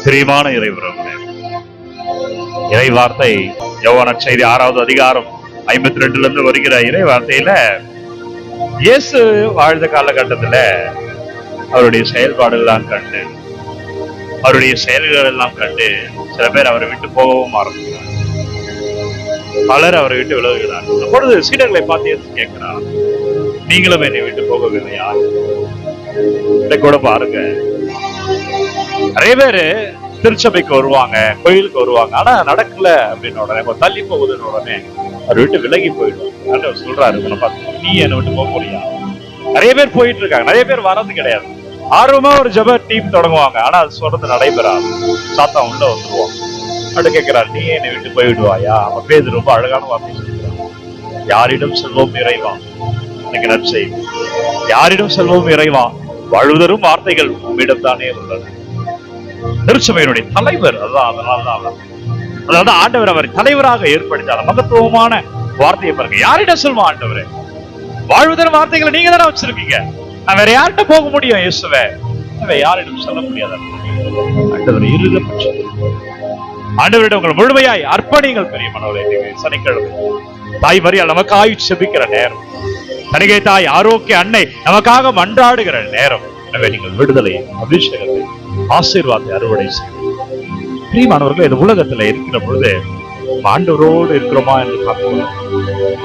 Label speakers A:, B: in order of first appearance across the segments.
A: பிரியமான இறைவர்களே, இறை வார்த்தை யோவான் செய்தி 6வது அதிகாரம் 52 வருகிற இறை வார்த்தையில இயேசு வாழ்ந்த காலகட்டத்துல அவருடைய செயல்பாடுகள்லாம் கண்டு, அவருடைய செயல்கள் எல்லாம் கண்டு சில பேர் அவரை விட்டு போகவும் ஆரம்பிக்கிறார். பலர் அவரை விட்டு விலகுகிறார். அப்பொழுது சீடர்களை பார்த்து கேட்கிறார், நீங்களும் என்னை விட்டு போகவில்லையா? கூட பாருங்க, நிறைய பேரு திருச்சபைக்கு வருவாங்க, கோயிலுக்கு வருவாங்க, ஆனா நடக்கல அப்படின்னு உடனே தள்ளி போகுதுன்னு உடனே அவர் விட்டு விலகி போயிடும். சொல்றாரு, உன்னை பார்த்து நீ என்னை விட்டு போக முடியா? நிறைய பேர் போயிட்டு இருக்காங்க, நிறைய பேர் வர்றது கிடையாது. ஆர்வமா ஒரு ஜெப டீம் தொடங்குவாங்க, ஆனா அது சொல்றது நடைபெறாது. சாத்தான் உள்ள வந்துருவாங்க. அப்படி கேட்கிறார், நீ என்னை விட்டு போய்விடுவாயா? அப்ப பேதுரு ரொம்ப அழகான வார்த்தை சொல்றான், யாரிடம் செல்வோம் இறைவா? எனக்கு நற்செய்தி, யாரிடம் செல்வோம் இறைவா? வாழ்வதரும் வார்த்தைகள் உம்மிடம் தானே உள்ளன. திருச்சபையினுடைய தலைவர் அதான். அதனால்தான் அதாவது ஆண்டவர் அவர் தலைவராக ஏற்படுத்தார். மகத்துவமான வார்த்தையை பாருங்க, யாரிடம் சொல்லுவோம் ஆண்டவரே? வாழ்வதரும் வார்த்தைகளை நீங்க தானே வச்சிருக்கீங்க, நான் வேற யார்கிட்ட போக முடியும்? இயேசுவே யாரிடம் சொல்ல முடியாது. ஆண்டவர் இருதபட்சம் ஆண்டவரிடம் உங்கள் முழுமையாய் அர்ப்பணிகள். பெரியமானவர்களே, சனிக்கிழமை தாய் மரியாள் நமக்காக செபிக்கிற நேரம், கணிகை தாய் ஆரோக்கிய அன்னை நமக்காக மன்றாடுகிற நேரம். எனவே நீங்கள் விடுதலை, அபிஷேகத்தை, ஆசீர்வாதத்தை அறுவடை செய்யும். பிரியமானவர்கள், இந்த உலகத்துல இருக்கிற பொழுது ஆண்டவரோடு இருக்கிறோமா என்று பார்த்துக்கொள்ள.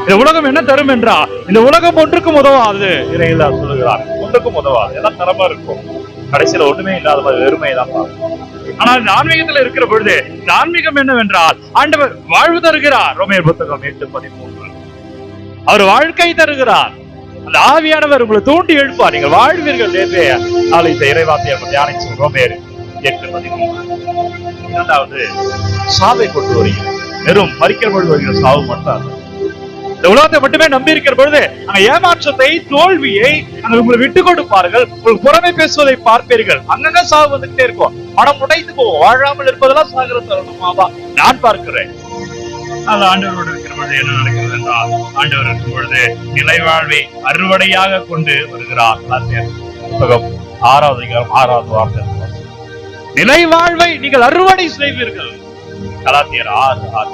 A: இந்த உலகம் என்ன தரும் என்றால், இந்த உலகம் ஒன்றுக்கும் உதவாது. இறையில சொல்லுகிறார், ஒன்றுக்கும் உதவாது, எல்லாம் தரமா இருக்கும், கடைசியில ஒண்ணுமே இல்லாத மாதிரி வெறுமைதான் பார்க்கும். ஆனால் இந்த ஆன்மீகத்துல இருக்கிற பொழுது இந்த ஆன்மீகம் என்னவென்றால், ஆண்டவர் வாழ்வு தருகிறார். ரோமேயர் புத்தகம் 8:13. அவர் வாழ்க்கை தருகிறார். அந்த ஆவியானவர் உங்களை தூண்டி எழுப்பார், நீங்கள் வாழ்வீர்கள். நாளை இந்த இறைவார்த்தையை தியானிச்சு ரோமேயர் 8:13. இரண்டாவது, சாவை கொண்டு வருகிறது. வெறும் மறிக்கிற பொழுது வருகிற சாவு மட்டும். இந்த உலகத்தை மட்டுமே நம்பி இருக்கிற பொழுது அங்க ஏமாற்றத்தை, தோல்வியை அங்க உங்களை விட்டு கொடுப்பார்கள். உங்களுக்கு புறமை பேசுவதை பார்ப்பீர்கள். அங்கங்க சாவு வந்துகிட்டே இருக்கும். மனம் உடைத்து போவோம். வாழாமல் இருப்பதெல்லாம் சாகிற தருணமாவா நான் பார்க்கிறேன். அது ஆண்டவரோடு இருக்கிற பொழுது என்ன நடக்கிறது என்றால், ஆண்டவர் இருக்கும் பொழுது நிலை வாழ்வை அறுவடையாக கொண்டு வருகிறார். புத்தகம் 6வது அதிகாரம் 6வது வார்த்தை, நிலை வாழ்வை நீங்கள் அறுவடை செய்வீர்கள். கலாத்தியர் 6:6.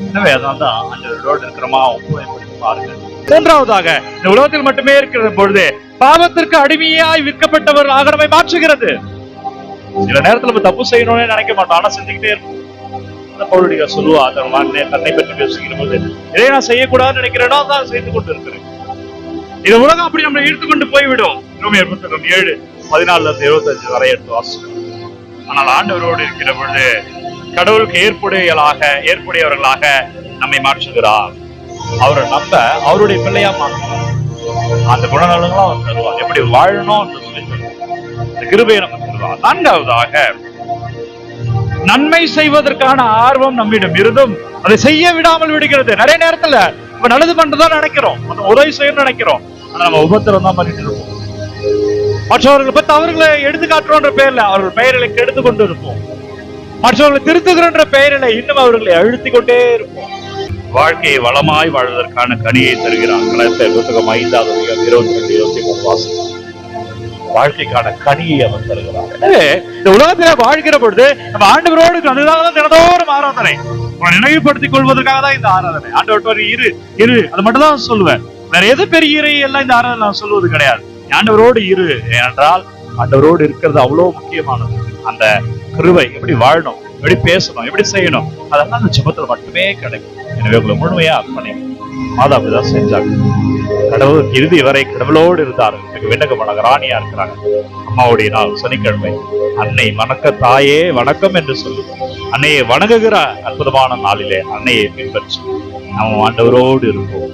A: எனவே அதனால்தான் ஆண்டவரோடு இருக்கிறோமா ஒப்புமைப்படுத்தி பாருங்கள். மூன்றாவதாக, இந்த உலகத்தில் மட்டுமே இருக்கிற பொழுது பாவத்திற்கு அடிமையாய் விற்கப்பட்டவர் ஆக நம்மை மாற்றுகிறது. சில நேரத்தில் நம்ம தப்பு செய்யணும்னு நினைக்க மாட்டோம், ஆனா செஞ்சுக்கிட்டே இருக்கும். சொல்லுவா, தன்னை பற்றி பேசுகிற போது இதை நான் செய்யக்கூடாதுன்னு நினைக்கிறேன்னா தான் செய்து கொண்டு இருக்கிறேன். இந்த உலகம் அப்படி நம்மளை இழுத்து கொண்டு போய்விடும். ரோமேயர் புத்தகம் 7:14-25 வரை எடுத்து வாசிக்கிறோம். ஆனால் ஆண்டவரோடு இருக்கிற பொழுது கடவுளுக்கு ஏற்புடையவர்களாக நம்மை மாற்றுகிறார். அவரை நம்ப அவருடைய பிள்ளையா மாற்றுகிறார். அந்த குணநலங்களும் அவர் தருவார். எப்படி வாழணும் என்று கிருபையை நமக்கு தருவார். நான்காவதாக, நன்மை செய்வதற்கான ஆர்வம் நம்மிடம் இருந்தும் அதை செய்ய விடாமல் விடுகிறது. நிறைய நேரத்துல நம்ம நல்லது பண்றதான் நினைக்கிறோம், உதவி செய்யணும்னு நினைக்கிறோம், ஆனா நம்ம உபத்திரம் தான் பண்ணிட்டு இருப்போம். மற்றவர்களை பத்தி அவர்களை எடுத்து காட்டுறோன்ற பெயர்ல அவர்கள் பெயர்களை கெடுத்து கொண்டு இருப்போம். மற்றவர்களை திருத்துகின்ற பெயரில இன்னும் அவர்களை அழுத்திக் கொண்டே இருப்போம். வாழ்க்கையை வளமாய் வாழ்வதற்கான கனியை தருகிறார். கலாத்தியர் புத்தகம் 5:22-23 வாசகம். வாழ்க்கைக்கான கனியை அவர் தருகிறார். எனவே இந்த உலகத்தில வாழ்கிற பொழுது நம்ம ஆண்டவரோடு தினந்தோறும் ஆராதனை நினைவுபடுத்திக் கொள்வதற்காக தான் இந்த ஆராதனை. ஆண்டவர் இரு அது மட்டும் தான் சொல்லுவேன். வேற எது பெரிய இறை எல்லாம் இந்த ஆராதனை நான் சொல்வது கிடையாது. ஆண்டவரோடு இரு என்றால் ஆண்டவரோடு இருக்கிறது அவ்வளவு முக்கியமானது. அந்த கிருபை எப்படி வாழணும், எப்படி பேசணும், எப்படி செய்யணும், அதெல்லாம் அந்த ஜெபத்துல மட்டுமே கிடைக்கும். எனவே உங்களை முழுமையா அர்ப்பணி. மாதா பிதா செஞ்சாங்க. கடவுள் இறுதி வரை கடவுளோடு இருந்தார்கள். விண்ணக ராணியா இருக்கிறாங்க. அம்மாவுடைய நாள் சனிக்கிழமை. அன்னை வணக்க தாயே வணக்கம் என்று சொல்லி அன்னையை வணங்குகிற அற்புதமான நாளிலே அன்னையை பின்பற்றி நாம் ஆண்டவரோடு இருப்போம்.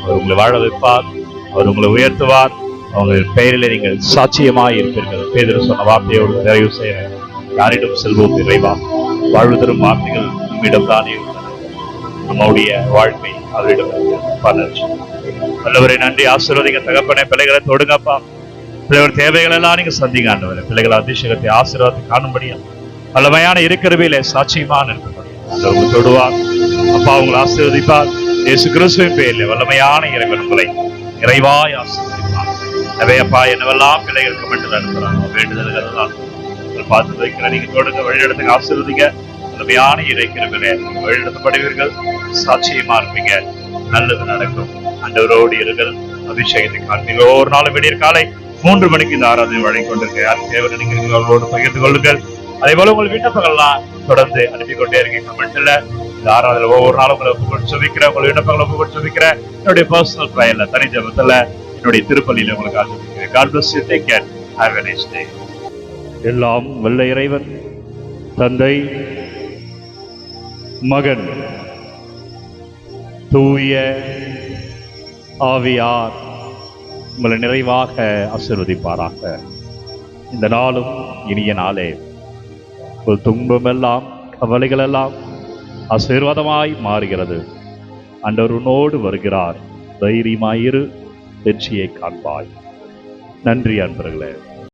A: அவர் உங்களை வாழ வைப்பார், அவர் உங்களை உயர்த்துவார். அவங்களின் பெயரிலே நீங்கள் சாட்சியமாய் இருப்பீர்கள். பேதுரு சொன்ன வார்த்தையோடு நிறைவு செய்கிறேன். யாரிடம் செல்வோம் இறைவா? வாழ்வதரும் வார்த்தைகள் நம்மிடம் தானே உள்ளன. நம்முடைய வாழ்க்கை அவரிடம் வல்லவரை நன்றி. ஆசீர்வதிங்க தகப்பனே. பிள்ளைகளை தொடுங்கப்பா. பிள்ளைகள் தேவைகள் எல்லாம் நீங்க சந்திங்க ஆண்டவரே. பிள்ளைகள் அபிஷேகத்தை ஆசீர்வாதத்தை காணும்படியா வல்லமையான இருக்கிறவிலே சாட்சியமான இருக்கும்படியா தொடுவார் அப்பா. உங்களை ஆசீர்வதிப்பார். இயேசு கிறிஸ்துவின் பெயரில் வல்லமையான இறைவன் உங்களை நிறைவாய் ஆசீர்வதிப்பார். அப்பா, என்னவெல்லாம் பிள்ளைகளுக்கு மட்டும் அனுப்புறாங்க வேண்டுதல்கள் எல்லாம் பார்த்து வைக்கிற நீங்க தொடங்க வழிநடத்துங்க, ஆசீர்வதிங்க. முழுமையான இறைக்கிறவர்களே வழிநடத்தப்படுவீர்கள், சாட்சியமா இருப்பீங்க, நல்லது நடக்கும். ஆண்டவரோடு இருங்கள், அபிஷேகத்தை காண்பீங்க. ஒவ்வொரு நாளும் விடியற் காலை 3 மணிக்கு இந்த ஆராதனை வழங்கிக் கொண்டிருக்க யார் தேவை நினைக்கிறீங்களோ அவர்களோடு பகிர்ந்து கொள்ளுங்கள். அதே போல உங்கள் விண்ணப்பங்கள்லாம் தொடர்ந்து அனுப்பி கொண்டே இருக்கீங்க. கமெண்ட்ல இந்த ஆராதனை ஒவ்வொரு நாளும் உங்களை ஒப்புக்கொண்டு சொல்லிக்கிறேன், உங்கள் விண்ணப்பங்களை ஒப்புக்கொண்டு சொல்லிக்கிறேன். என்னுடைய பர்சனல் ப்ரேயர்ல, தனி ஜெபத்துல, என்னுடைய திருப்பலியில உங்களுக்கு ஆசீர்வதிக்கிறேன். God bless you. Take care. Have a nice day. எல்லாம் வல்ல இறைவன் தந்தை, மகன், தூய ஆவியார் உங்களை நிறைவாக ஆசீர்வதிப்பாராக. இந்த நாளும் இனிய நாளே. உங்கள் துன்பமெல்லாம் கவலைகள் எல்லாம் ஆசீர்வாதமாய் மாறுகிறது. ஆண்டவர் உன்னோடு வருகிறார். தைரியமாயிரு, வெற்றியை காண்பாய். நன்றி அன்பர்களே.